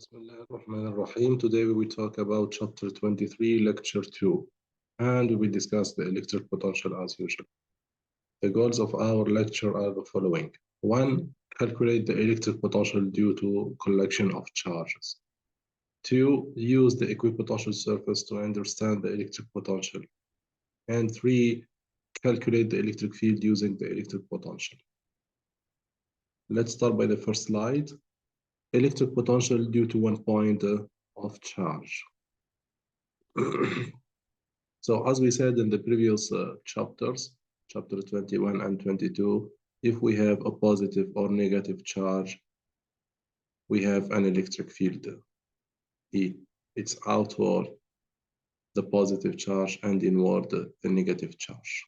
Bismillah ar-Rahman ar-Rahim. Today we will talk about chapter 23, lecture 2, and we will discuss the electric potential as usual. The goals of our lecture are the following. 1. Calculate the electric potential due to collection of charges. 2. Use the equipotential surface to understand the electric potential. And 3. Calculate the electric field using the electric potential. Let's start by the first slide. Electric potential due to one point of charge. So as we said in the previous chapters, chapter 21 and 22, if we have a positive or negative charge, we have an electric field E. It's outward the positive charge and inward the negative charge.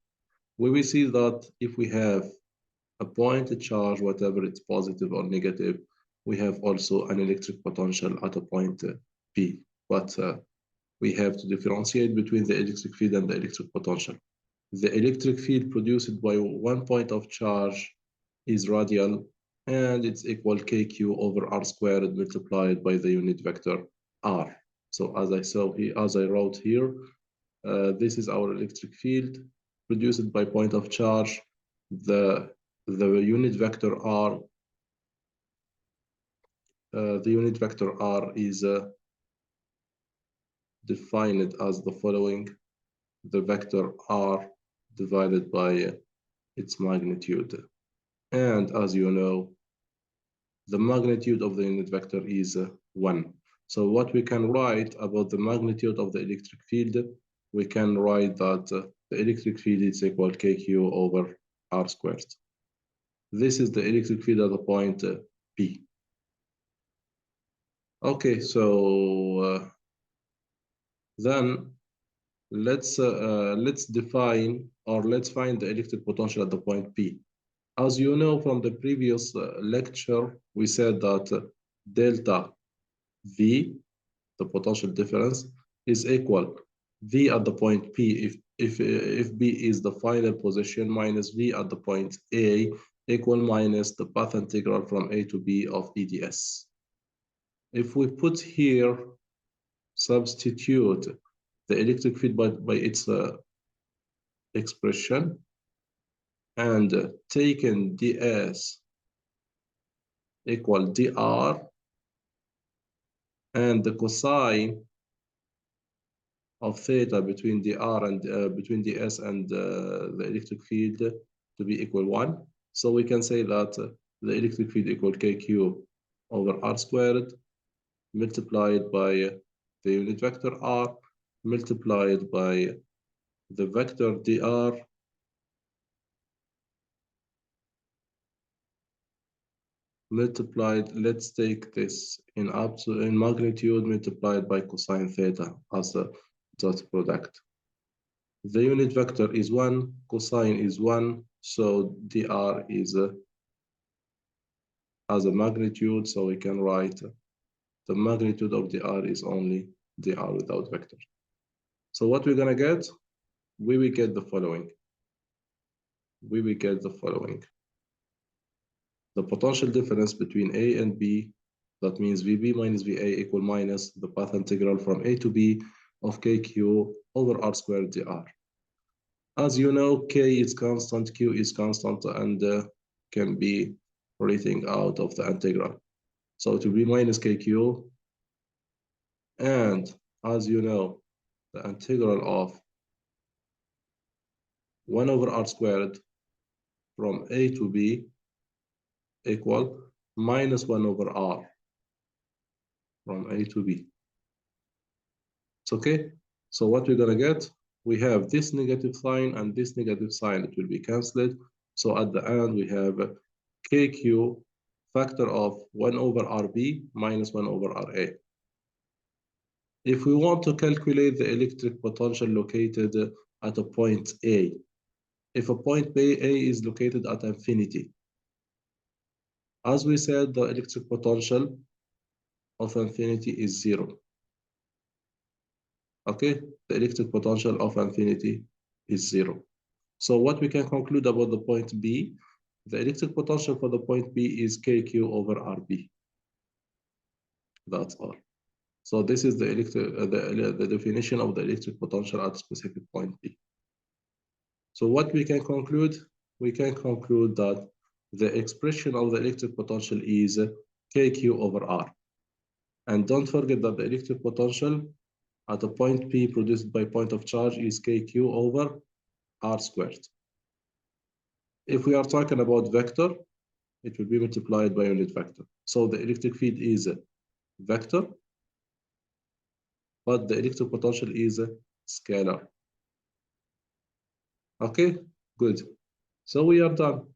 We will see that if we have a point charge, whatever it's positive or negative, we have also an electric potential at a point P. But we have to differentiate between the electric field and the electric potential. The electric field produced by one point of charge is radial, and it's equal kq over r squared multiplied by the unit vector r. So as I wrote here, this is our electric field produced by point of charge. The unit vector r. The unit vector r is defined as the following: the vector r divided by its magnitude. And as you know, the magnitude of the unit vector is 1. So what we can write about the magnitude of the electric field, we can write that the electric field is equal kq over r squared. This is the electric field at the point P. Okay, so then let's define, or let's find the electric potential at the point P. As you know from the previous lecture, we said that delta V, the potential difference, is equal V at the point P if B is the final position minus V at the point A equal minus the path integral from A to B of EDS. If we put here, substitute the electric field by its expression, and taken ds equal dr, and the cosine of theta between dr and between ds and the electric field to be equal 1. So we can say that the electric field equal kq over r squared multiplied by the unit vector r multiplied by the vector dr multiplied, let's take this in magnitude, multiplied by cosine theta as the dot product. The unit vector is 1, cosine is 1, so dr is as a magnitude, so we can write the magnitude of dr is only dr without vector. So what we're gonna get? We will get the following. We will get the following. The potential difference between A and B, that means VB minus VA equal minus the path integral from A to B of KQ over R squared dr. As you know, K is constant, Q is constant, and can be written out of the integral. So to be minus KQ, and as you know, the integral of 1 over R squared from A to B equal minus 1 over R from A to B. It's okay? So what we're gonna get? We have this negative sign and this negative sign, it will be cancelled. So at the end, we have KQ factor of 1 over RB minus 1 over RA. If we want to calculate the electric potential located at a point A, if a point A is located at infinity, as we said, the electric potential of infinity is 0. Okay, the electric potential of infinity is 0. So what we can conclude about the point B, the electric potential for the point B is KQ over RB. That's all. So this is the definition of the electric potential at a specific point P. So what we can conclude? We can conclude that the expression of the electric potential is KQ over R. And don't forget that the electric potential at a point P produced by point of charge is KQ over R squared. If we are talking about vector, it will be multiplied by unit vector. So the electric field is a vector, but the electric potential is a scalar. Okay, good. So we are done.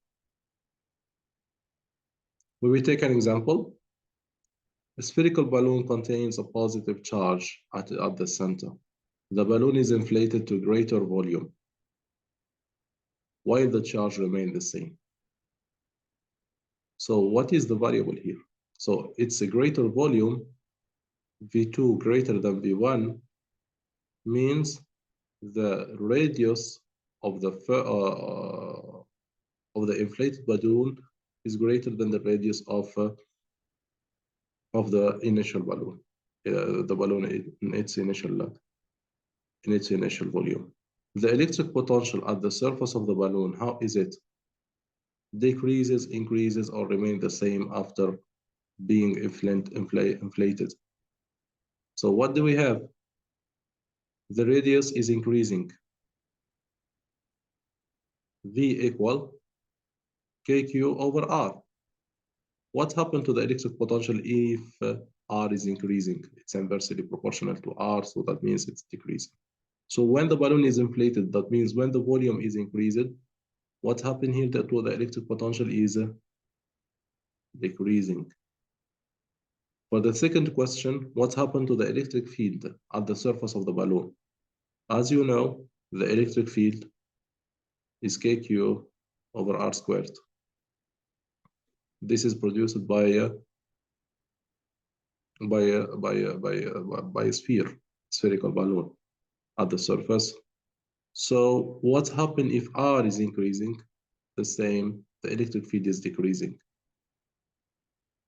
We will take an example. A spherical balloon contains a positive charge at the center. The balloon is inflated to greater volume, while the charge remains the same. So what is the variable here? So it's a greater volume, V2 greater than V1, means the radius of the inflated balloon is greater than the radius of the initial balloon, the balloon in its initial volume. The electric potential at the surface of the balloon, how is it? Decreases, increases, or remain the same after being inflated. So what do we have? The radius is increasing. V equal KQ over R. What happened to the electric potential if R is increasing? It's inversely proportional to R, so that means it's decreasing. So when the balloon is inflated, that means when the volume is increased, what happened here to the electric potential is decreasing. For the second question, what happened to the electric field at the surface of the balloon? As you know, the electric field is KQ over R squared. This is produced by a spherical balloon at the surface. So what happens if R is increasing? The same, the electric field is decreasing.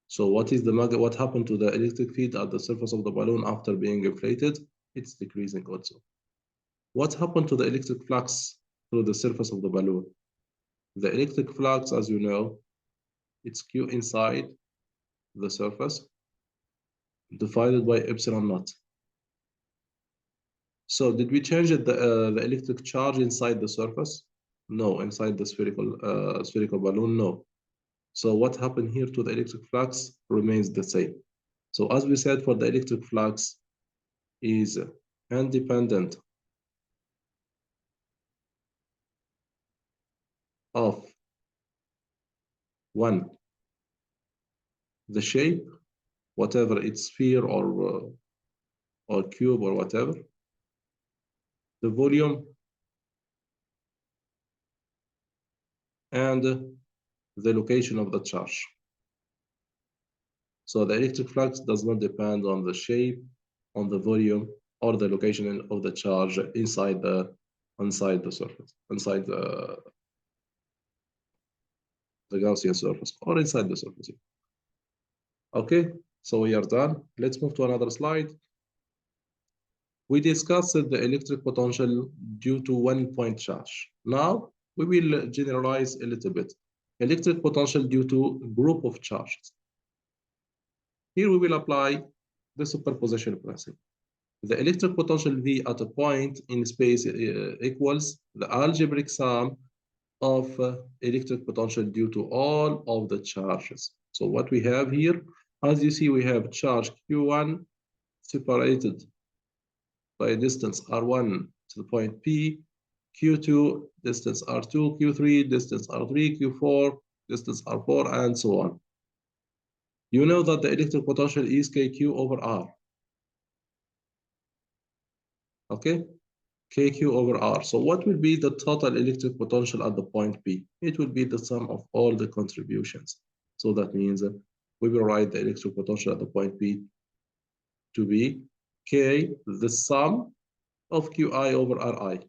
So what happened to the electric field at the surface of the balloon after being inflated? It's decreasing also. What happened to the electric flux through the surface of the balloon? The electric flux, as you know, it's Q inside the surface divided by epsilon naught. So did we change the electric charge inside the surface? No, inside the spherical balloon, no. So what happened here to the electric flux remains the same. So as we said, for the electric flux is independent of one, the shape, whatever it's sphere or cube or whatever, the volume, and the location of the charge. So the electric flux does not depend on the shape, on the volume, or the location of the charge inside the surface, inside the Gaussian surface, or inside the surface. Okay, so we are done. Let's move to another slide. We discussed the electric potential due to one point charge. Now we will generalize a little bit. Electric potential due to group of charges. Here we will apply the superposition principle. The electric potential V at a point in space equals the algebraic sum of electric potential due to all of the charges. So what we have here, as you see, we have charge Q1 separated by a distance R1 to the point P, Q2 distance R2, Q3 distance R3, Q4 distance R4, and so on. You know that the electric potential is KQ over R. Okay, KQ over R. So what will be the total electric potential at the point P? It will be the sum of all the contributions. So that means we will write the electric potential at the point P to be K, the sum of Qi over Ri.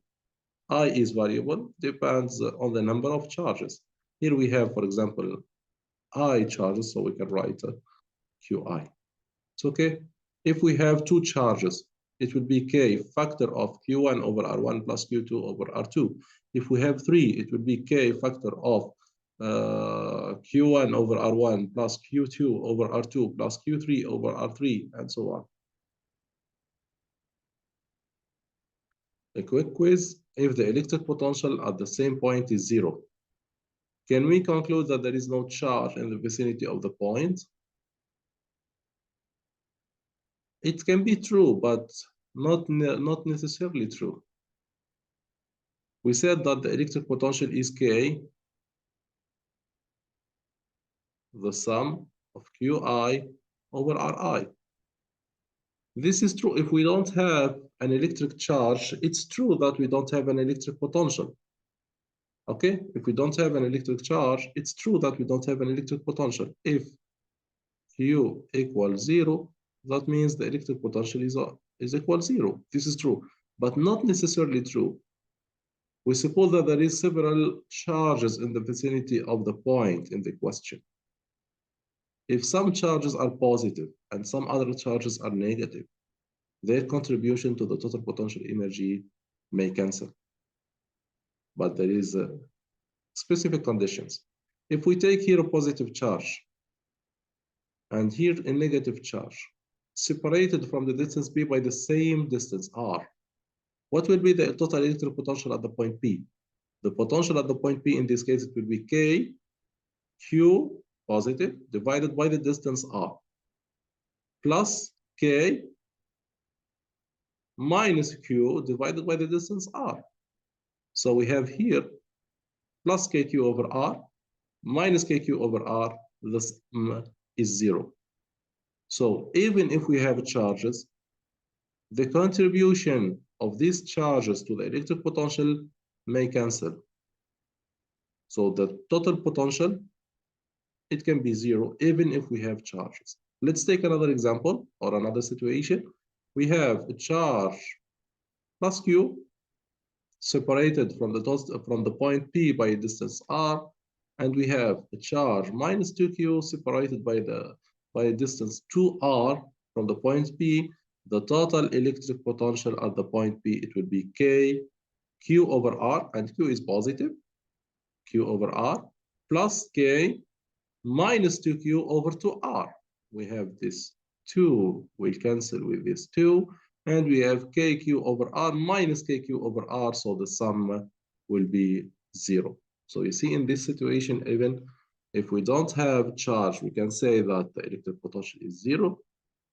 I is variable, depends on the number of charges. Here we have, for example, I charges, so we can write Qi. It's okay. If we have two charges, it would be K factor of Q1 over R1 plus Q2 over R2. If we have three, it would be K factor of Q1 over R1 plus Q2 over R2 plus Q3 over R3, and so on. A quick quiz: if the electric potential at the same point is zero, can we conclude that there is no charge in the vicinity of the point? It can be true, but not necessarily true. We said that the electric potential is K, the sum of Qi over Ri. This is true. If we don't have an electric charge, it's true that we don't have an electric potential. Okay? If we don't have an electric charge, it's true that we don't have an electric potential. If Q equals zero, that means the electric potential is equal zero. This is true, but not necessarily true. We suppose that there is several charges in the vicinity of the point in the question. If some charges are positive and some other charges are negative, their contribution to the total potential energy may cancel. But there is specific conditions. If we take here a positive charge and here a negative charge, separated from the distance B by the same distance R, what will be the total electric potential at the point P? The potential at the point P in this case, it will be K, Q positive divided by the distance R, plus K minus Q divided by the distance R. So we have here plus KQ over R minus KQ over R, this is zero. So even if we have charges, the contribution of these charges to the electric potential may cancel. So the total potential, it can be zero even if we have charges. Let's take another example or another situation. We have a charge plus Q separated from the point P by a distance R, and we have a charge minus 2Q separated by a distance 2R from the point P. The total electric potential at the point P, it will be K, Q over R, and Q is positive, Q over R, plus K minus 2Q over 2R. We have this 2 will cancel with this 2, and we have KQ over R minus KQ over R, so the sum will be 0. So you see in this situation, even if we don't have charge, we can say that the electric potential is 0.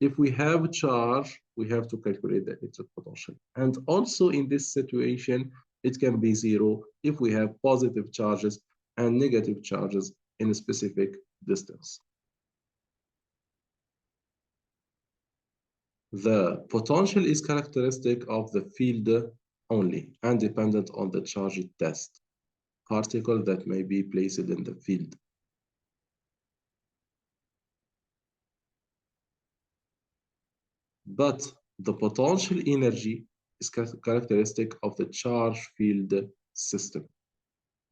If we have charge, we have to calculate the electric potential. And also in this situation, it can be 0 if we have positive charges and negative charges in a specific distance. The potential is characteristic of the field only and dependent on the charge test, particle that may be placed in the field. But the potential energy is characteristic of the charge field system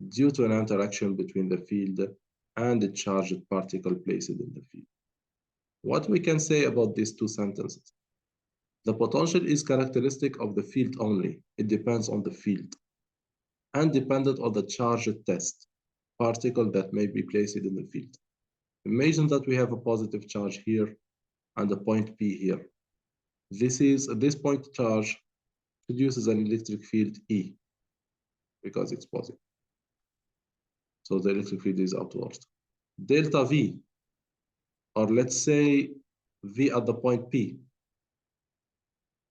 due to an interaction between the field and the charged particle placed in the field. What we can say about these two sentences? The potential is characteristic of the field only. It depends on the field and dependent on the charge test, particle that may be placed in the field. Imagine that we have a positive charge here and a point P here. This point charge produces an electric field E because it's positive. So the electric field is outwards. Delta V, or let's say V at the point P.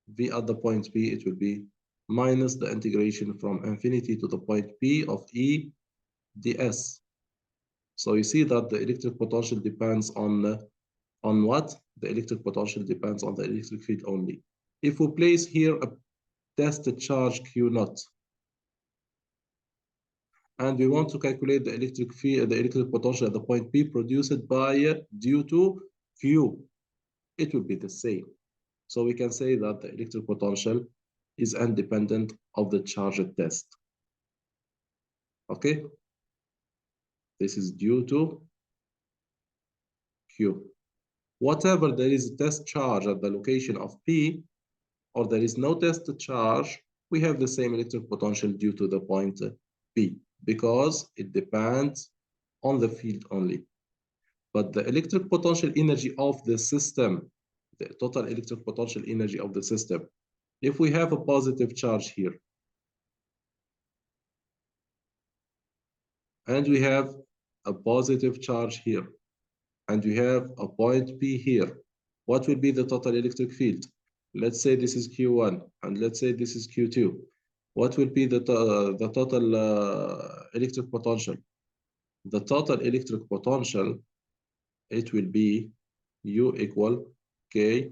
V at the point P, it will be minus the integration from infinity to the point P of E ds. So you see that the electric potential depends on what? The electric potential depends on the electric field only. If we place here a tested charge Q naught, and we want to calculate the electric field, the electric potential at the point P produced by due to Q, it will be the same. So we can say that the electric potential is independent of the charge test. Okay? This is due to Q. Whatever there is a test charge at the location of P, or there is no test charge, we have the same electric potential due to the point P, because it depends on the field only. But the electric potential energy of the system, the total electric potential energy of the system, if we have a positive charge here, and we have a positive charge here, and we have a point P here, what will be the total electric field? Let's say this is Q1, and let's say this is Q2. What will be the total electric potential? The total electric potential, it will be U equal K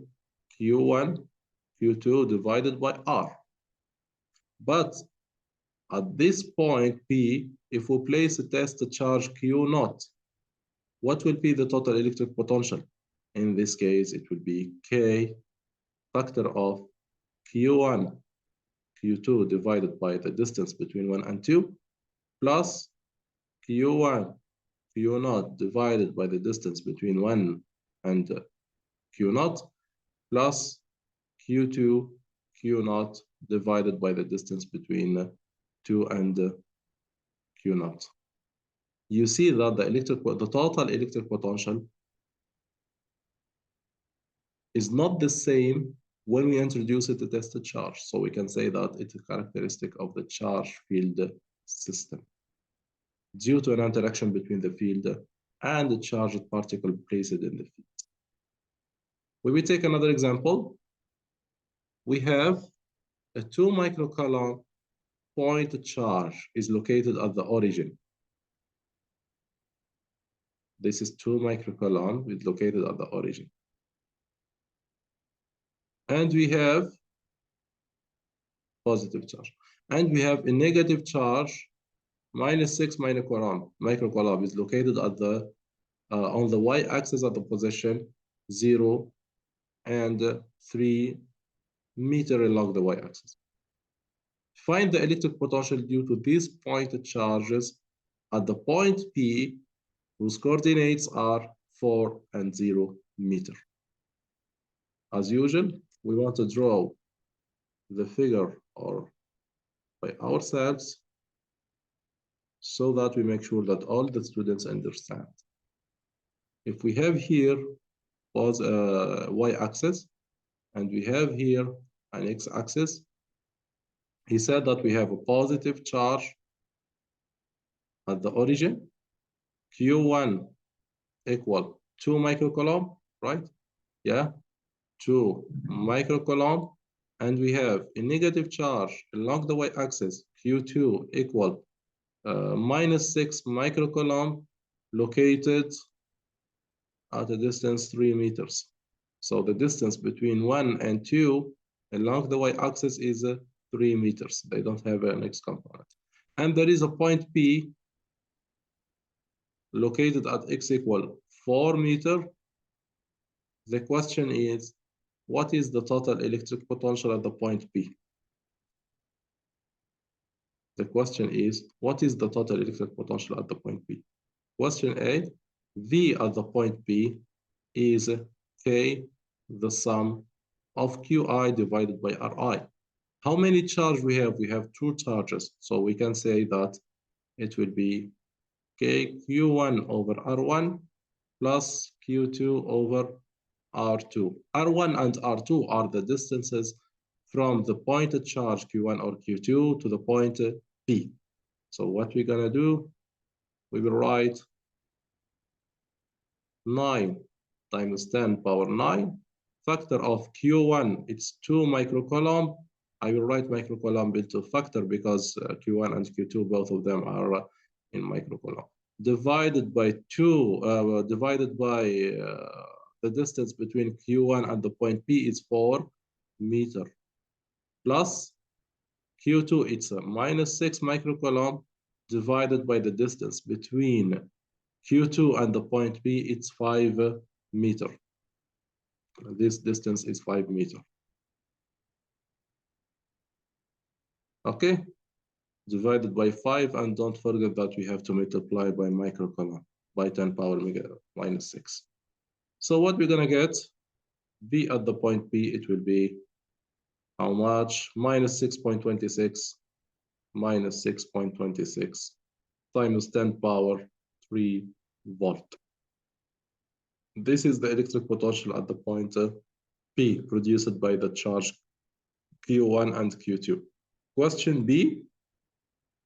Q1 Q2 divided by R. But at this point P, if we place a test charge Q naught, what will be the total electric potential? In this case, it will be K factor of Q1 Q2 divided by the distance between 1 and 2 plus Q1 Q naught divided by the distance between 1 and Q naught plus Q2 Q naught divided by the distance between 2 and Q naught. You see that the total electric potential is not the same when we introduce it to tested charge. So we can say that it's a characteristic of the charge field system due to an interaction between the field and the charged particle placed in the field. When we take another example, we have a 2 microcoulomb point charge is located at the origin. This is 2 microcoulomb is located at the origin. And we have positive charge. And we have a negative charge, -6 microcoulomb is located at the on the y-axis at the position 0 and 3 meters along the y-axis. Find the electric potential due to these point charges at the point P, whose coordinates are 4 and 0 meters. As usual, we want to draw the figure or by ourselves so that we make sure that all the students understand. If we have here was a y-axis and we have here an x-axis, he said that we have a positive charge at the origin, Q1 equal 2 microcoulomb, right? Yeah, 2 microcoulomb, and we have a negative charge along the y-axis, Q2 equal -6 microcoulomb located at a distance 3 meters. So the distance between 1 and 2 along the y-axis is 3 meters. They don't have an x component. And there is a point P located at x equal 4 meters. The question is, what is the total electric potential at the point P? The question is, what is the total electric potential at the point P? Question A, V at the point P is K, the sum of Qi divided by Ri. How many charges we have? We have 2 charges. So we can say that it will be K Q1 over R1 plus Q2 over R2. R1 and R2 are the distances from the pointed charge Q1 or Q2 to the point P. So what we're gonna do, we will write 9 times 10 power 9. Factor of Q1, it's 2 microcoulomb. I will write microcoulomb into factor because Q1 and Q2, both of them are in microcoulomb. Divided by 2, divided by the distance between Q1 and the point P is 4 meters. Plus Q2, it's a -6 microcoulomb divided by the distance between Q2 and the point P, it's 5 meters. This distance is 5 meters. Okay, divided by 5, and don't forget that we have to multiply by microcoulomb by 10 power -6. So what we're gonna get, V at the point P, it will be how much? Minus 6.26 minus 6.26 times 10 power 3 volt. This is the electric potential at the point P produced by the charge Q1 and Q2. Question B,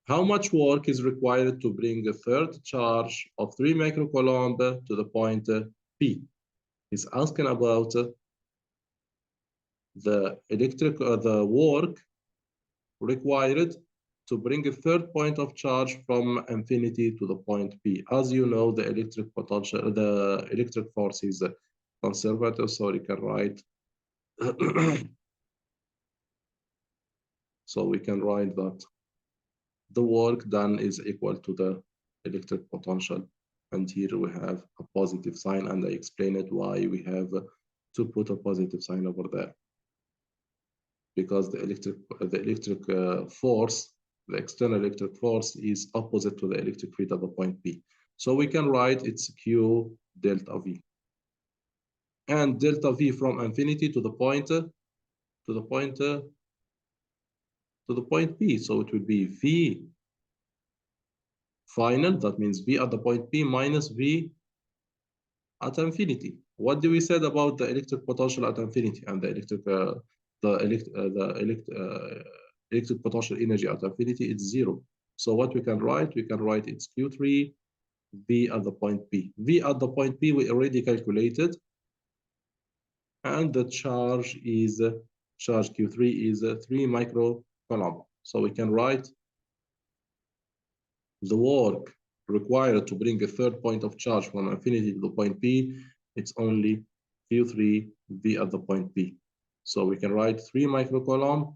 how much work is required to bring a third charge of 3 microcoulomb to the point P? He's asking about the work required to bring a third point of charge from infinity to the point P. As you know, the electric potential, the electric force is conservative, so we can write. So we can write that the work done is equal to the electric potential. And here we have a positive sign, and I explain it why we have to put a positive sign over there. Because the electric force, the external electric force is opposite to the electric field at the point P. So we can write it's Q delta V. And delta V from infinity to the point P. So it will be V final, that means V at the point P minus V at infinity. What do we said about the electric potential at infinity and the electric potential energy at infinity? It's 0. So what we can write? We can write it's Q3 V at the point P. V at the point P we already calculated, and the charge Q3 is 3 microcoulomb. So we can write the work required to bring a third point of charge from infinity to the point P, it's only Q3 V at the point P. So we can write 3 microcoulomb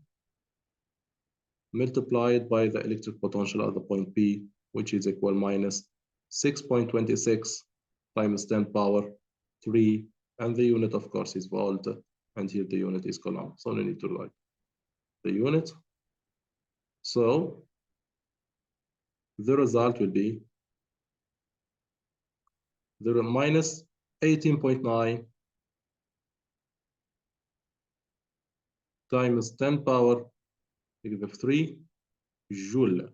multiplied by the electric potential at the point P, which is equal minus 6.26 times 10 power 3, and the unit, of course, is volt, and here the unit is coulomb. So we need to write the unit. So the result will be minus 18.9 times 10 power negative 3 joule.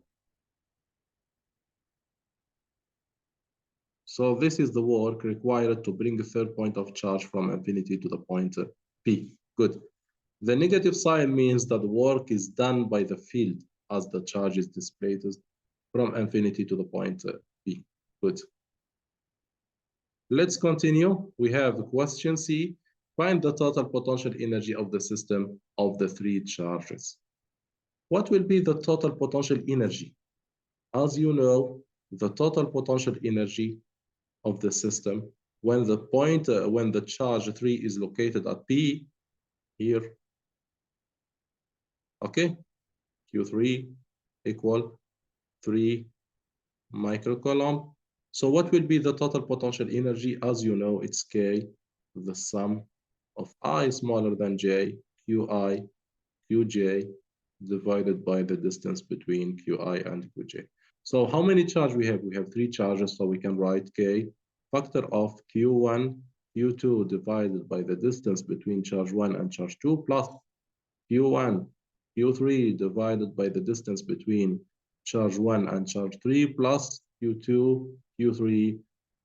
So this is the work required to bring a third point of charge from infinity to the point P. Good. The negative sign means that the work is done by the field as the charge is displaced from infinity to the point P. Good. Let's continue. We have question C. Find the total potential energy of the system of the 3 charges. What will be the total potential energy? As you know, the total potential energy of the system when the charge 3 is located at P here, okay, Q3 equal 3 microcoulomb. So what will be the total potential energy? As you know, it's K, the sum of I smaller than J, Qi, Qj, divided by the distance between Qi and Qj. So how many charges we have? We have 3 charges, so we can write K, factor of Q1, Q2 divided by the distance between charge 1 and charge 2 plus Q1, Q3 divided by the distance between charge 1 and charge 3 plus Q2, Q3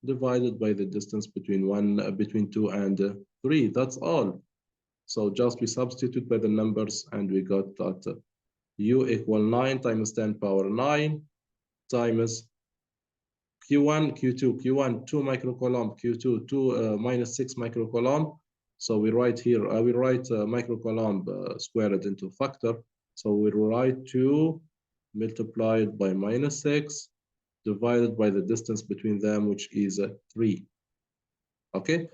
divided by the distance between 2 and 3. That's all. So just we substitute by the numbers and we got that U equal 9 times 10 power 9 times Q1, Q2, Q1 2 microcoulomb, Q2 minus 6 microcoulomb. So we write here, we write microcoulomb squared into factor. So we write 2 multiplied by minus 6 divided by the distance between them, which is 3. Okay,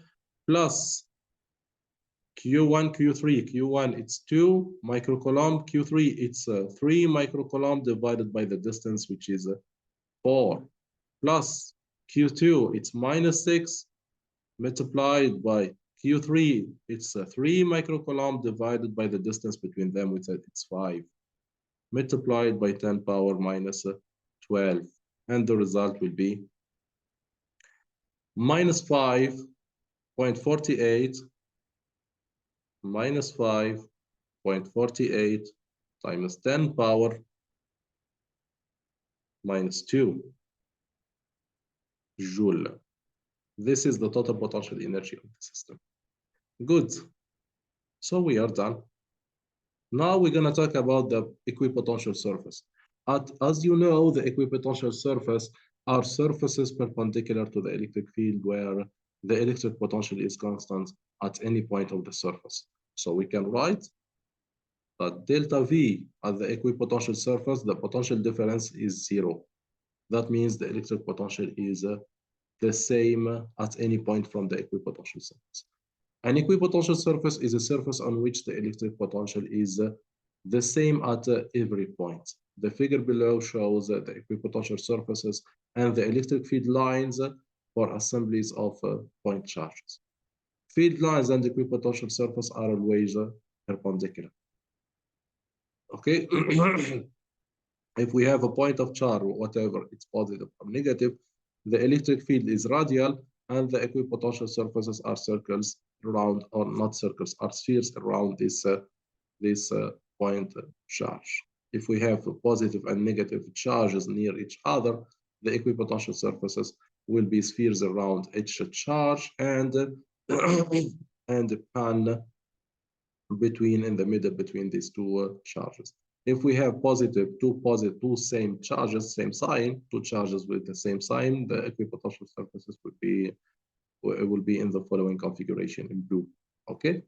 plus Q1, Q3, Q1 it's 2 microcoulomb, Q3 it's 3 microcoulomb divided by the distance, which is 4. Plus Q2 it's minus 6 multiplied by Q3 it's 3 microcoulomb divided by the distance between them, which it's 5, multiplied by 10 power minus 12. And the result will be minus 5 0.48 minus 5.48 times 10 power minus 2 joule. This is the total potential energy of the system. Good. So we are done. Now we're going to talk about the equipotential surface. As you know, the equipotential surface are surfaces perpendicular to the electric field where the electric potential is constant at any point of the surface. So we can write that delta V at the equipotential surface, the potential difference is 0. That means the electric potential is the same at any point from the equipotential surface. An equipotential surface is a surface on which the electric potential is the same at every point. The figure below shows the equipotential surfaces and the electric field lines for assemblies of point charges. Field lines and equipotential surface are always perpendicular. Okay? If we have a point of charge, whatever, it's positive or negative, the electric field is radial and the equipotential surfaces are circles around, or not circles, are spheres around this point charge. If we have positive and negative charges near each other, the equipotential surfaces will be spheres around each charge and and pan between in the middle between these two charges. If we have two same charges, same sign, two charges with the same sign, the equipotential surfaces will be in the following configuration in blue. Okay.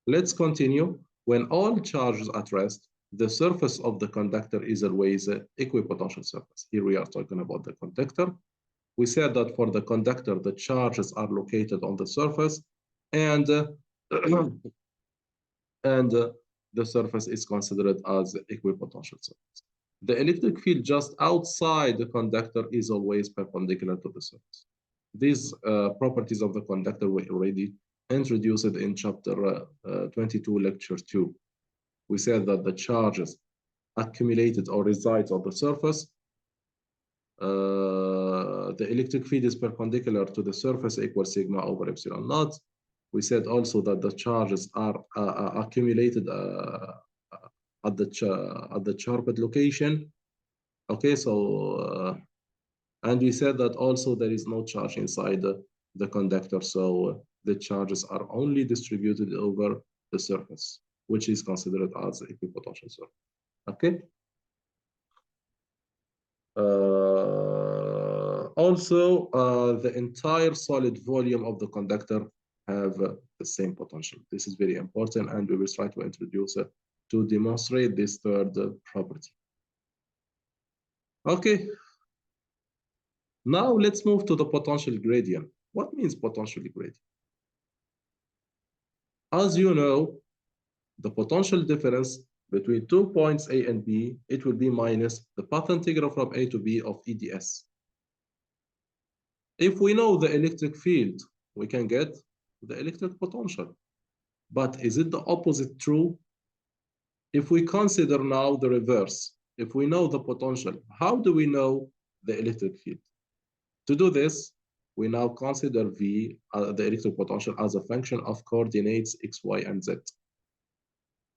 Let's continue. When all charges at rest, the surface of the conductor is always an equipotential surface. Here we are talking about the conductor. We said that for the conductor, the charges are located on the surface, and the surface is considered as equipotential surface. The electric field just outside the conductor is always perpendicular to the surface. These properties of the conductor were already introduced in chapter 22, lecture 2. We said that the charges accumulated or resides on the surface, the electric field is perpendicular to the surface equals sigma over epsilon naught. We said also that the charges are accumulated at the charged location. Okay, so and we said that also there is no charge inside the conductor, so the charges are only distributed over the surface, which is considered as equipotential surface. Okay. Also, the entire solid volume of the conductor have the same potential. This is very important, and we will try to introduce it to demonstrate this third property. Okay. Now let's move to the potential gradient. What means potential gradient? As you know, the potential difference between 2 points A and B, it will be minus the path integral from A to B of EDS. If we know the electric field, we can get the electric potential. But is it the opposite true? If we consider now the reverse, if we know the potential, how do we know the electric field? To do this, we now consider V, the electric potential, as a function of coordinates x, y, and z.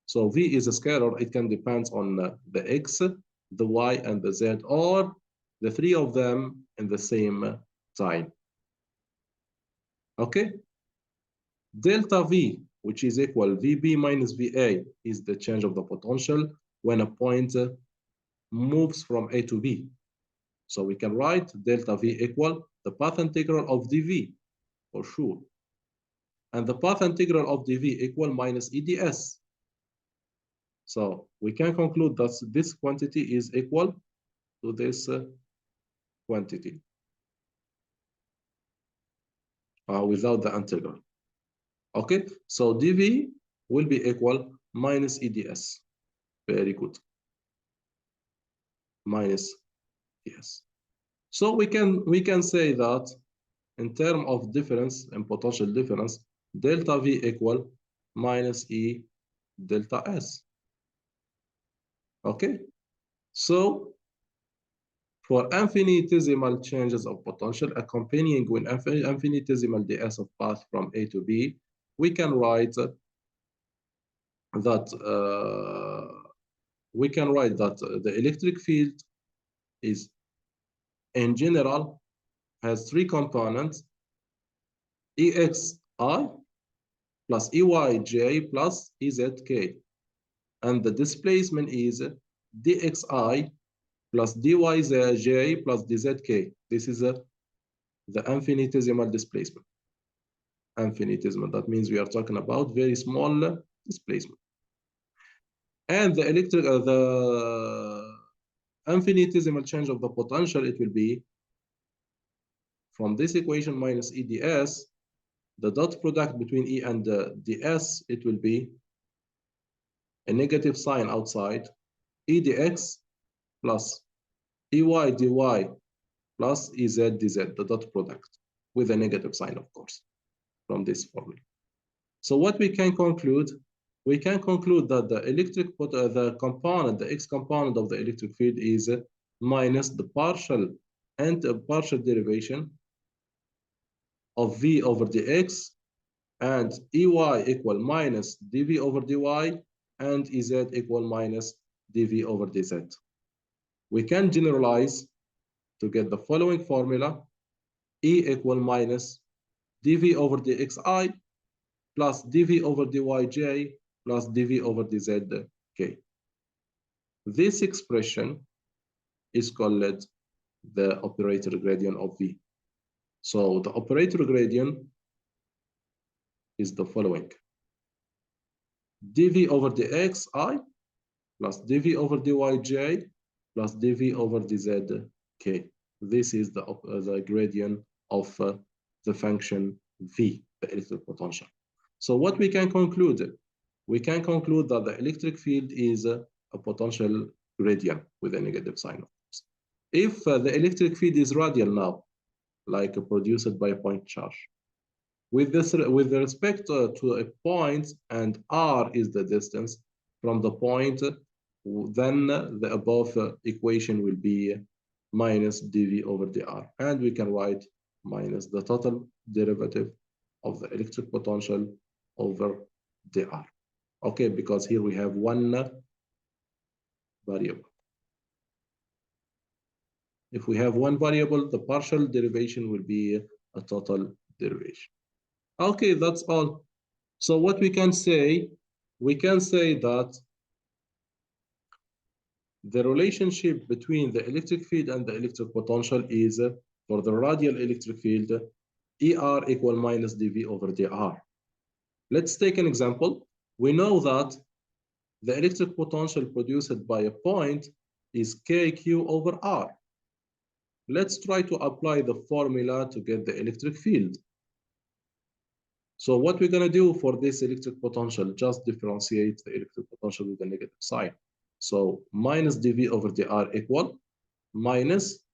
So V is a scalar. It can depend on the x, the y, and the z, or the three of them in the same time. Okay? Delta V, which is equal VB minus VA, is the change of the potential when a point moves from A to B. So we can write delta V equal the path integral of dV, for sure. And the path integral of dV equal minus EDS. So we can conclude that this quantity is equal to this quantity without the integral. Okay, so dV will be equal minus EDS. Very good. Minus EDS. So we can say that in terms of difference and potential difference, delta V equal minus E delta S. Okay, so For infinitesimal changes of potential accompanying with infinitesimal ds of path from A to B, we can write that the electric field is in general has three components: EXI plus EYJ plus EZK, and the displacement is DXI plus DYJ plus DZK. This is the infinitesimal displacement. Infinitesimal, that means we are talking about very small displacement. And the infinitesimal change of the potential, it will be from this equation minus EDS, the dot product between E and ds, it will be a negative sign outside, EDX plus EY dy plus EZ dz, the dot product, with a negative sign, of course, from this formula. So what we can conclude that the the component, the x component of the electric field is minus the partial derivation of v over dx, and ey equal minus dv over dy, and ez equal minus dv over dz. We can generalize to get the following formula: E equal minus dv over dxi plus dv over dyj plus dv over dzk. This expression is called the operator gradient of V. So the operator gradient is the following: dv over dxi plus dv over dyj plus dv over dzk. This is the gradient of the function V, the electric potential. So what we can conclude? We can conclude that the electric field is a potential gradient with a negative sign. If the electric field is radial now, like produced by a point charge, with respect to a point, and r is the distance from the point, then the above equation will be minus dv over dr, and we can write minus the total derivative of the electric potential over dr. Okay, because here we have one variable. If we have one variable, the partial derivation will be a total derivation. Okay, that's all. So what we can say that the relationship between the electric field and the electric potential is, for the radial electric field, ER equal minus dV over dr. Let's take an example. We know that the electric potential produced by a point is KQ over R. Let's try to apply the formula to get the electric field. So what we're going to do for this electric potential, just differentiate the electric potential with a negative sign. So minus dV over dr equal minus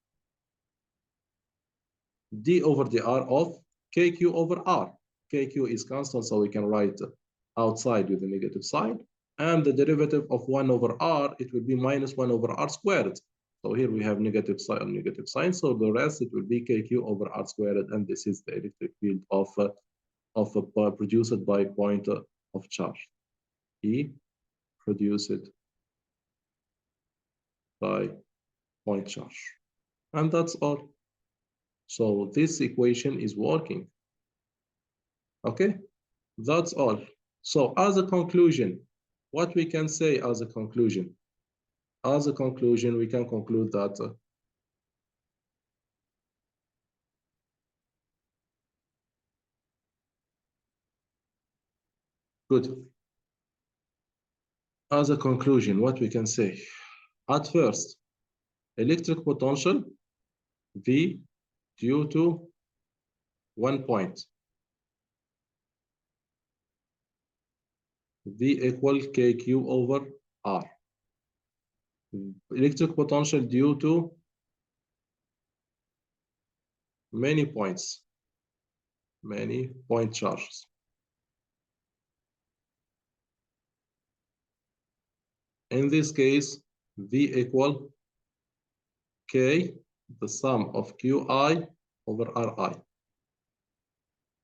d over dr of KQ over R. KQ is constant, so we can write outside with a negative sign. And the derivative of 1 over R, it will be minus 1 over R squared. So here we have negative sign. So the rest, it will be KQ over R squared. And this is the electric field of produced by point of charge. E produced by point charge. And that's all. So this equation is working. Okay, that's all. So as a conclusion, what we can say as a conclusion? As a conclusion, we can conclude that good. As a conclusion, what we can say? At first, electric potential V due to one point. V equal KQ over R. Electric potential due to many points, many point charges. In this case, V equal K the sum of Qi over Ri.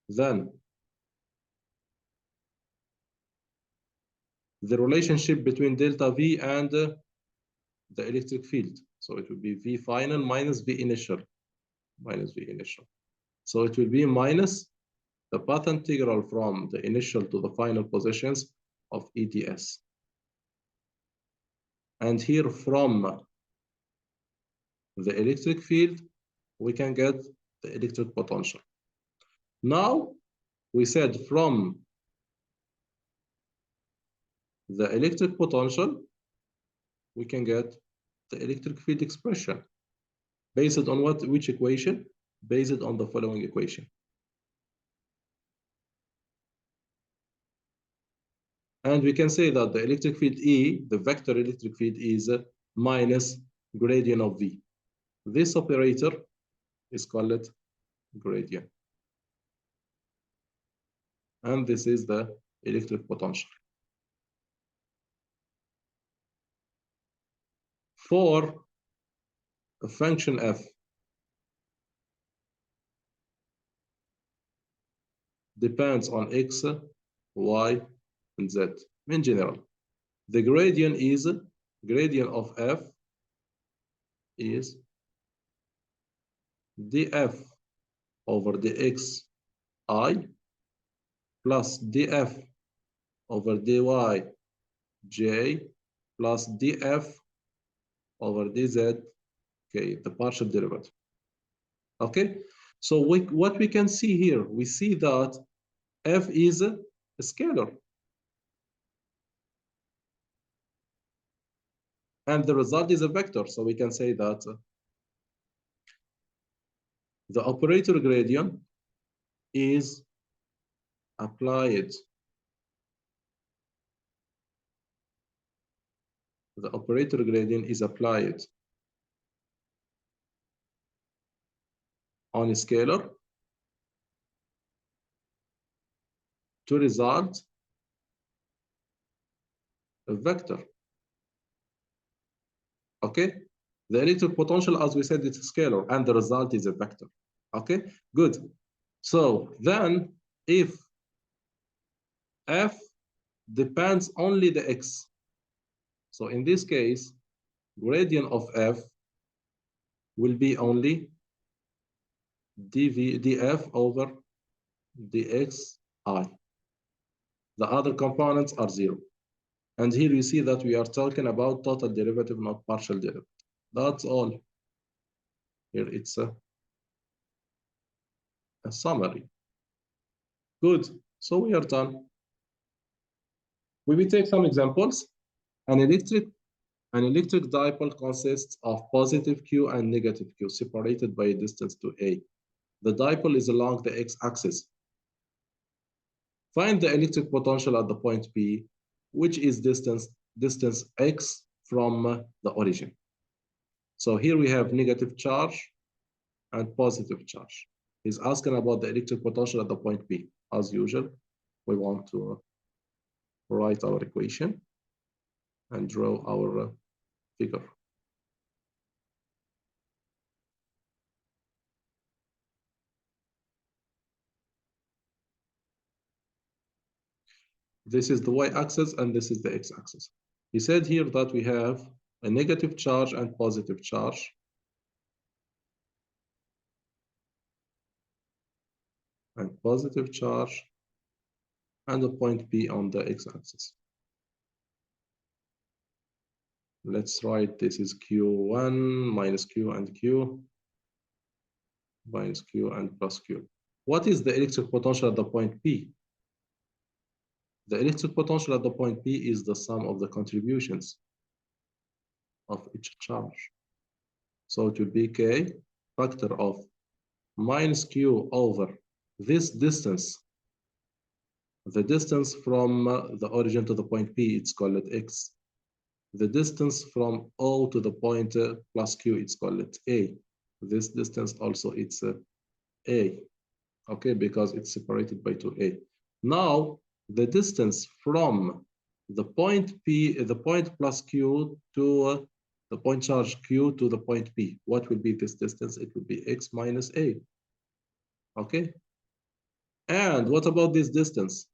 Then the relationship between delta V and the electric field. So it will be V final minus V initial, minus V initial. So it will be minus the path integral from the initial to the final positions of EDS. And here from the electric field, we can get the electric potential. Now, we said from the electric potential, we can get the electric field expression. Based on what? Which equation? Based on the following equation. And we can say that the electric field E, the vector electric field, is minus gradient of V. This operator is called gradient. And this is the electric potential. For a function f depends on x, y, and z in general. The gradient of f is df over dx I plus df over dy j plus df over dz k, the partial derivative. Okay, so what we can see here, we see that f is a scalar. And the result is a vector. So we can say that the operator gradient is applied. The operator gradient is applied on a scalar to result a vector. Okay, the electric potential, as we said, it's a scalar, and the result is a vector. Okay, good. So then, if f depends only the x, so in this case, gradient of f will be only df over dxi. The other components are zero. And here you see that we are talking about total derivative, not partial derivative. That's all. Here it's a summary. Good. So we are done. We will take some examples. An electric dipole consists of positive Q and negative Q separated by a distance to A. The dipole is along the x-axis. Find the electric potential at the point P, which is distance x from the origin. So here we have negative charge and positive charge. He's asking about the electric potential at the point P. As usual, we want to write our equation and draw our figure. This is the y-axis and this is the x-axis. He said here that we have a negative charge and positive charge. And positive charge and the point P on the x-axis. Let's write this is Q1 minus Q and Q minus Q and plus Q. What is the electric potential at the point P? The electric potential at the point P is the sum of the contributions of each charge. So it will be K factor of minus Q over this distance. The distance from the origin to the point P, it's called X. The distance from O to the point plus Q, it's called A. This distance also, it's A. Okay, because it's separated by 2A. Now, the distance from the point P, the point plus Q to the point charge Q to the point P. What will be this distance? It will be x minus a. Okay. And what about this distance?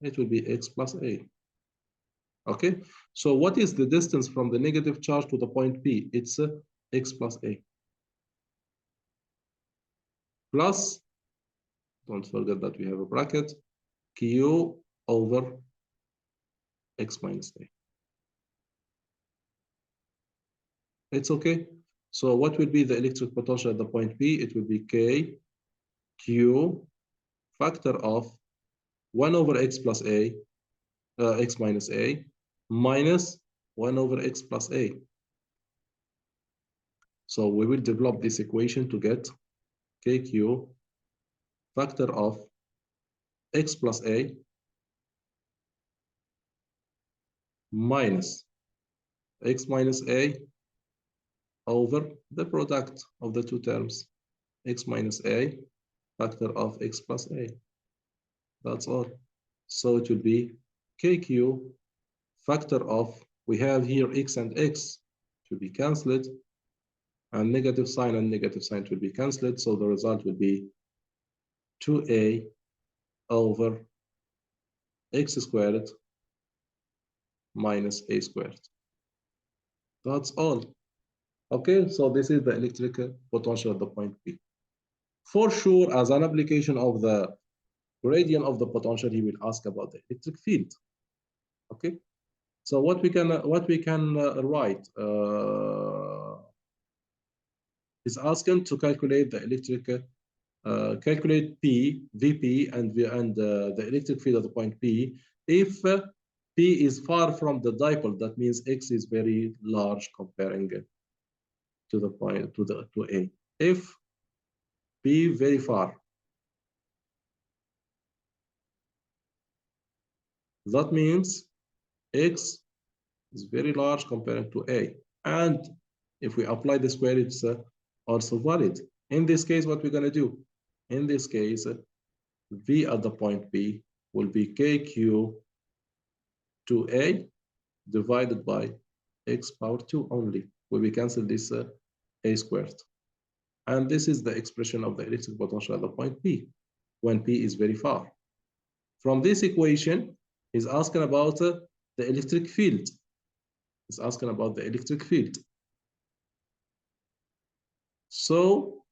It will be x plus a. Okay. So what is the distance from the negative charge to the point P? It's x plus a. Plus, don't forget that we have a bracket, Q over x minus a. It's okay. So what will be the electric potential at the point P? It will be K Q factor of 1 over x plus a, x minus a, minus 1 over x plus a. So we will develop this equation to get KQ factor of x plus a minus x minus a over the product of the two terms, x minus a factor of x plus a. That's all. So it will be KQ factor of, we have here x and x to be cancelled, and negative sign and negative sign will be cancelled. So the result will be 2a over x squared minus a squared. That's all. Okay, so this is the electrical potential at the point P. For sure, as an application of the gradient of the potential, he will ask about the electric field. Okay, so what we can write is asking to calculate the electric calculate P, Vp, and the electric field at the point P. If P is far from the dipole, that means X is very large comparing to the point to A. If P very far, that means X is very large compared to A. And if we apply the square, it's also valid. In this case, what we're going to do? In this case, V at the point P will be KQ 2A divided by x power 2 only. We will cancel this A squared. And this is the expression of the electric potential at the point P, when P is very far. From this equation, he's asking about the electric field. He's asking about the electric field. So,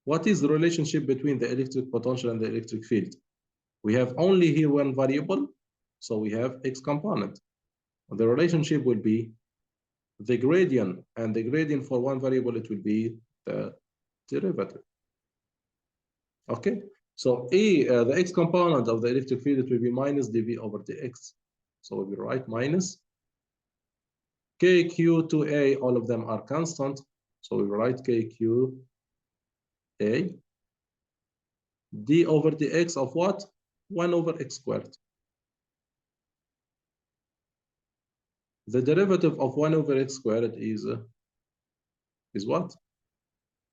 what is the relationship between the electric potential and the electric field? We have only here one variable, so we have x component. The relationship will be the gradient, and the gradient for one variable, it will be the derivative. Okay, so the x component of the electric field, it will be minus dv over dx. So we will write minus kq to a, all of them are constant. So we will write kq a d over dx of what? 1 over x squared. The derivative of 1 over x squared is what?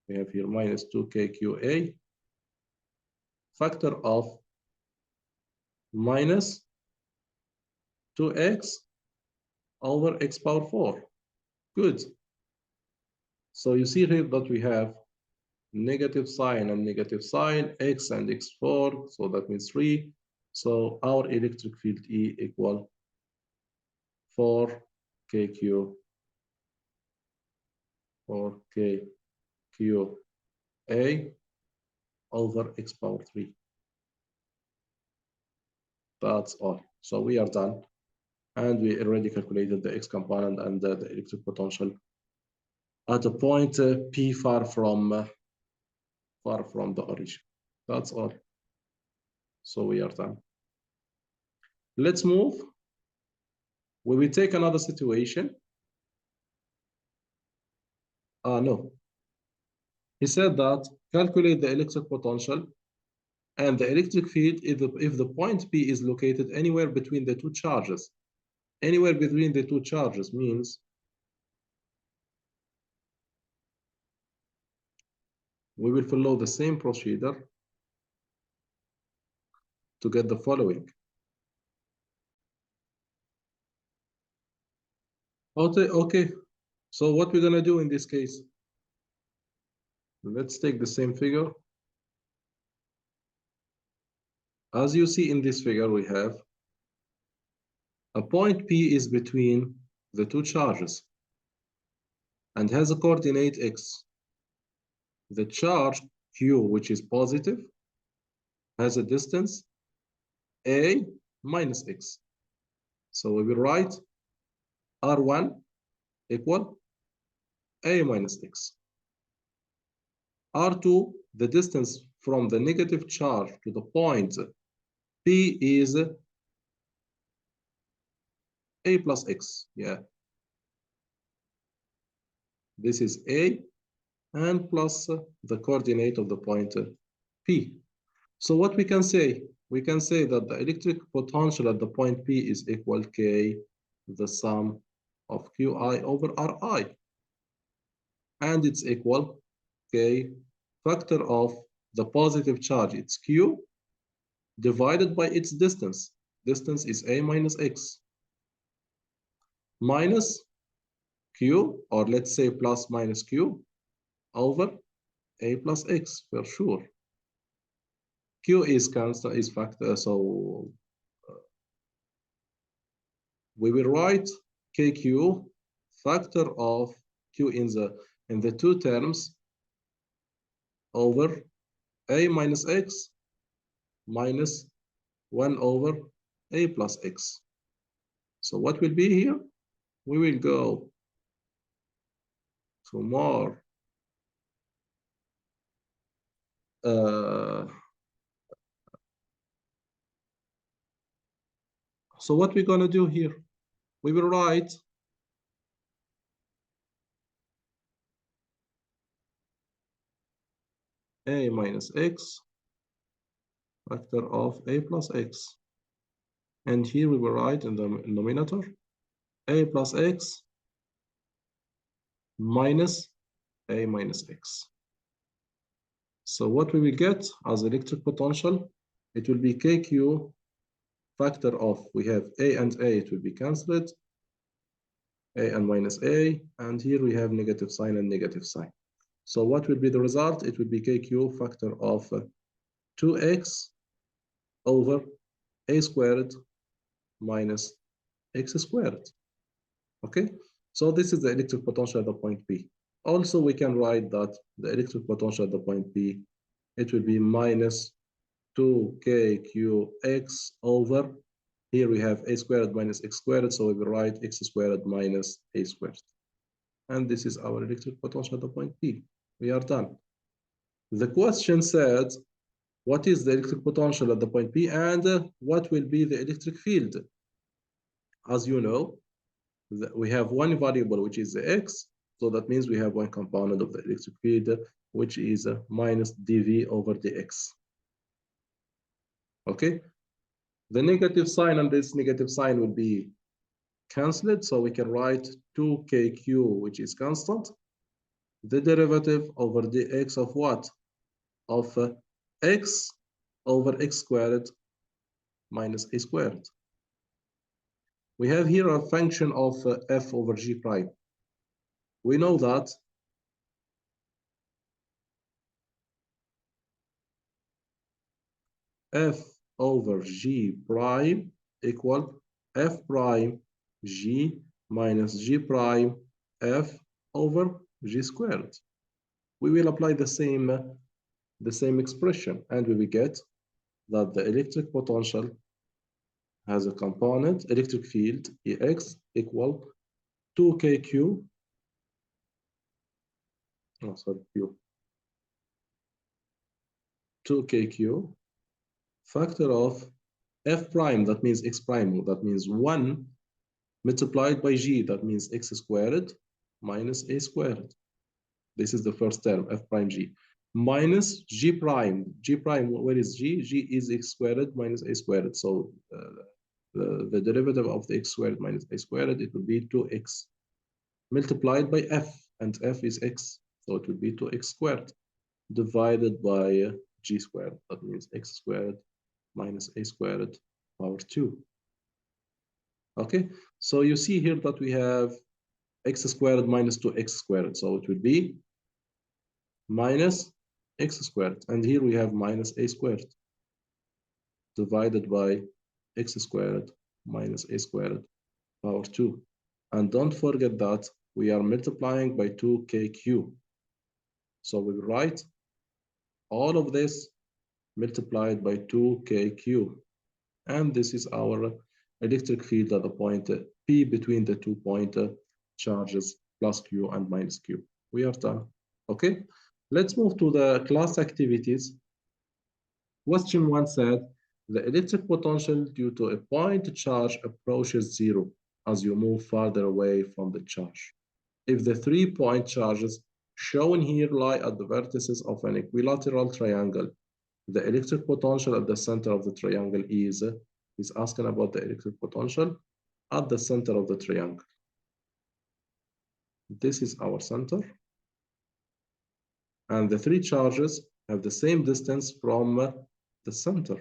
We have here minus 2kqa factor of minus 2x over x power 4. Good. So you see here that we have negative sign and negative sign, x and x4, so that means 3. So our electric field E equal 4kq A over x power 3. That's all. So we are done. And we already calculated the x component and the electric potential at a point P far from the origin. That's all. So we are done. Let's move. Will we take another situation? No. He said that calculate the electric potential and the electric field if the point P is located anywhere between the two charges. Anywhere between the two charges means We will follow the same procedure to get the following. Okay. So what we're gonna do in this case? Let's take the same figure. As you see in this figure, we have a point P is between the two charges and has a coordinate x. The charge Q, which is positive, has a distance a minus x. So we will write R1 equal a minus x. R2, the distance from the negative charge to the point P is a plus x. Yeah. This is a and plus the coordinate of the point P. So what we can say? We can say that the electric potential at the point P is equal K, the sum of Qi over Ri. And it's equal K factor of the positive charge, it's Q, divided by its distance. Distance is A minus X. Minus Q, or let's say plus minus Q, over A plus X for sure. Q is constant, is factor, so we will write KQ factor of Q in the two terms over A minus X minus 1 over A plus X. So what will be here? We will go to more so what we're gonna do here? We will write A minus X factor of A plus X. And here we will write in the denominator A plus X minus A minus X. So what we will get as electric potential, it will be KQ factor of, we have A and A, it will be cancelled, A and minus A, and here we have negative sign and negative sign. So what will be the result? It will be KQ factor of 2x over A squared minus x squared. Okay, so this is the electric potential at the point P. Also, we can write that the electric potential at the point P, it will be minus 2kqx over, here we have a squared minus x squared, so we will write x squared minus a squared. And this is our electric potential at the point P. We are done. The question said, what is the electric potential at the point P and what will be the electric field? As you know, we have one variable, which is the x. So that means we have one component of the electric field, which is minus dV over dx. Okay. The negative sign and this negative sign will be cancelled. So we can write 2kq, which is constant. The derivative over dx of what? Of x over x squared minus a squared. We have here a function of f over g prime. We know that f over g prime equal f prime g minus g prime f over g squared. We will apply the same expression, and we will get that the electric potential has a component, electric field, Ex equal 2kq, oh, sorry, q, 2kq factor of f prime, that means x prime, that means 1 multiplied by g, that means x squared minus a squared. This is the first term, f prime g, minus g prime. G prime, where is g? G is x squared minus a squared. So the derivative of the x squared minus a squared, it will be 2x multiplied by f, and f is x, so it will be 2x squared. divided by g squared. That means x squared minus a squared power 2. Okay, so you see here that we have x squared minus 2x squared. So it will be minus x squared. And here we have minus a squared divided by x squared minus a squared power 2. And don't forget that we are multiplying by 2kq. So we write all of this multiplied by 2kq. And this is our electric field at the point P between the 2-point charges plus Q and minus Q. We are done. Okay, let's move to the class activities. Question 1 said, the electric potential due to a point charge approaches zero as you move farther away from the charge. If the 3-point charges shown here lie at the vertices of an equilateral triangle, the electric potential at the center of the triangle is asking about the electric potential at the center of the triangle. This is our center. And the 3 charges have the same distance from the center.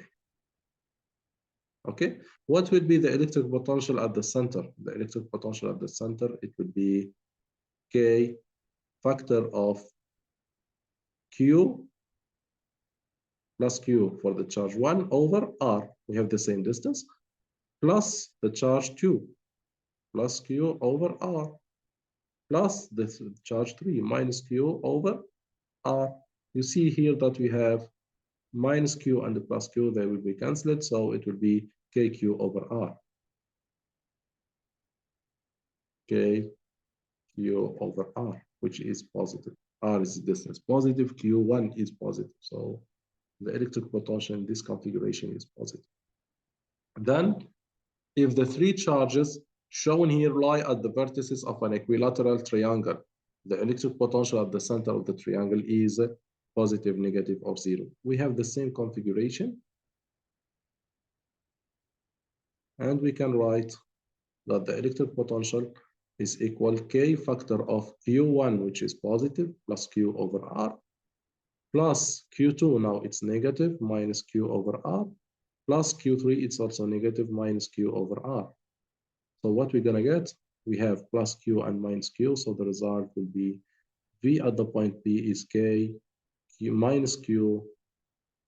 Okay, what will be the electric potential at the center? The electric potential at the center, it will be K factor of Q plus Q for the charge 1 over R. We have the same distance, plus the charge 2 plus Q over R, plus the charge 3 minus Q over R. You see here that we have minus Q and the plus Q, they will be cancelled, so it will be KQ over R. KQ over R, which is positive. R is distance positive, Q1 is positive. So the electric potential in this configuration is positive. Then, if the 3 charges shown here lie at the vertices of an equilateral triangle, the electric potential at the center of the triangle is positive, negative, or 0. We have the same configuration. And we can write that the electric potential is equal K factor of Q1, which is positive, plus Q over R, plus Q2, now it's negative, minus Q over R, plus Q3, it's also negative, minus Q over R. So what we're going to get, we have plus Q and minus Q, so the result will be V at the point P is K Q minus Q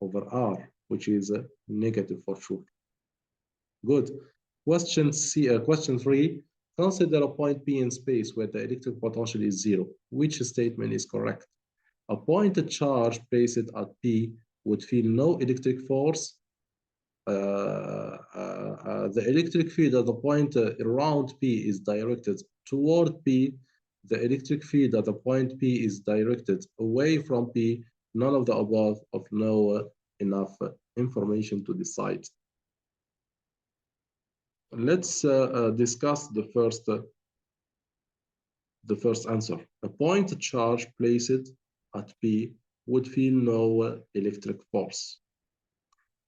over R, which is negative for sure. Good. Question 3, consider a point P in space where the electric potential is 0. Which statement is correct? A point charge placed at P would feel no electric force. The electric field at the point around P is directed toward P. The electric field at the point P is directed away from P. None of the above of no enough information to decide. Let's discuss the first answer. A point charge placed at P would feel no electric force.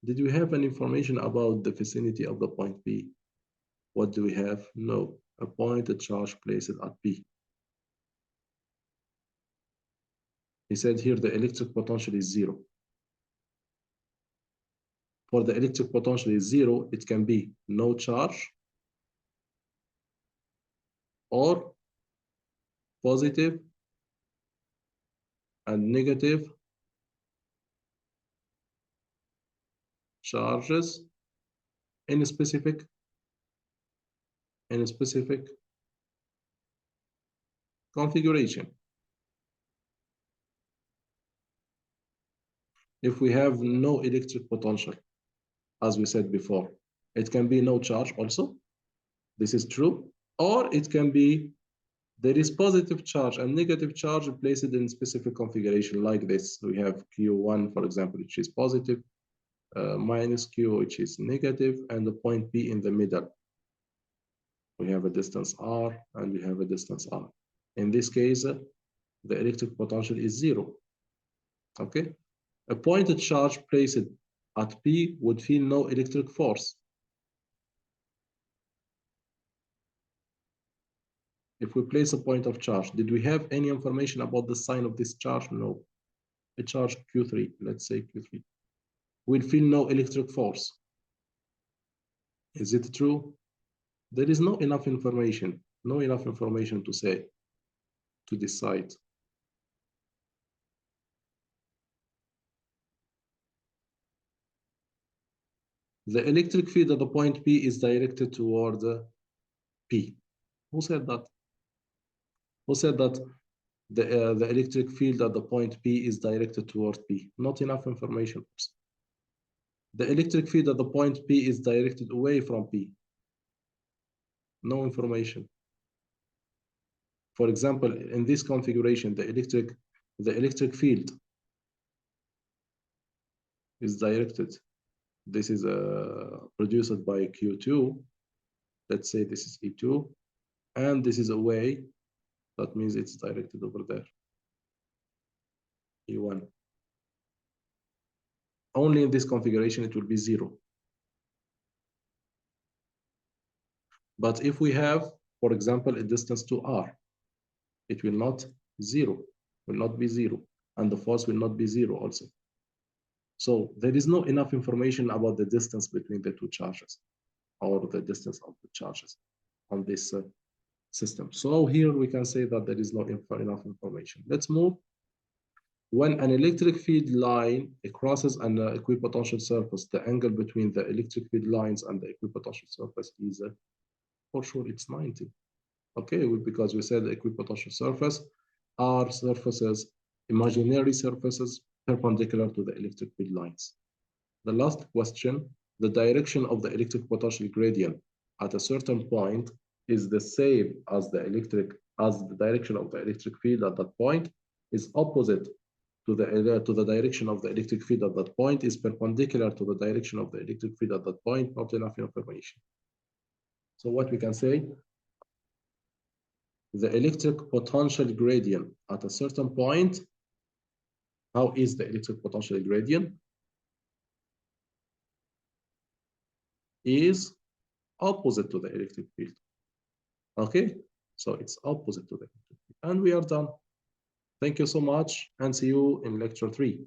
Did we have any information about the vicinity of the point P? What do we have? No. A point charge placed at P. He said here the electric potential is 0. For the electric potential is 0, it can be no charge or positive and negative charges in a specific configuration. If we have no electric potential, as we said before, it can be no charge also. This is true. Or it can be there is positive charge and negative charge placed in specific configuration like this. We have Q1, for example, which is positive, minus Q, which is negative, and the point P in the middle. We have a distance R and we have a distance R. In this case, the electric potential is 0. Okay? A pointed charge placed at P would feel no electric force. If we place a point of charge, did we have any information about the sign of this charge? No. a charge Q3, let's say Q3, will feel no electric force. Is it true? There is not enough information, to say, to decide. The electric field at the point P is directed toward P. Who said that? Who said that the electric field at the point P is directed toward P? Not enough information. The electric field at the point P is directed away from P. No information. For example, in this configuration, the electric field is directed. This is produced by Q2. Let's say this is E2, and this is away. That means it's directed over there, E1. Only in this configuration, it will be 0. But if we have, for example, a distance to R, it will not be 0, and the force will not be 0 also. So there is not enough information about the distance between the two charges, or the distance of the charges on this system. So here we can say that there is not enough information. Let's move. When an electric field line crosses an equipotential surface, the angle between the electric field lines and the equipotential surface is, for sure, it's 90. Okay, because we said the equipotential surface are surfaces, imaginary surfaces perpendicular to the electric field lines. The last question, the direction of the electric potential gradient at a certain point is the same as the direction of the electric field at that point is opposite to the direction of the electric field at that point, is perpendicular to the direction of the electric field at that point. Not enough information. So what we can say, the electric potential gradient at a certain point, how is the electric potential gradient? Is opposite to the electric field. Okay, so it's opposite to the electric field. And we are done. Thank you so much, and see you in lecture 3.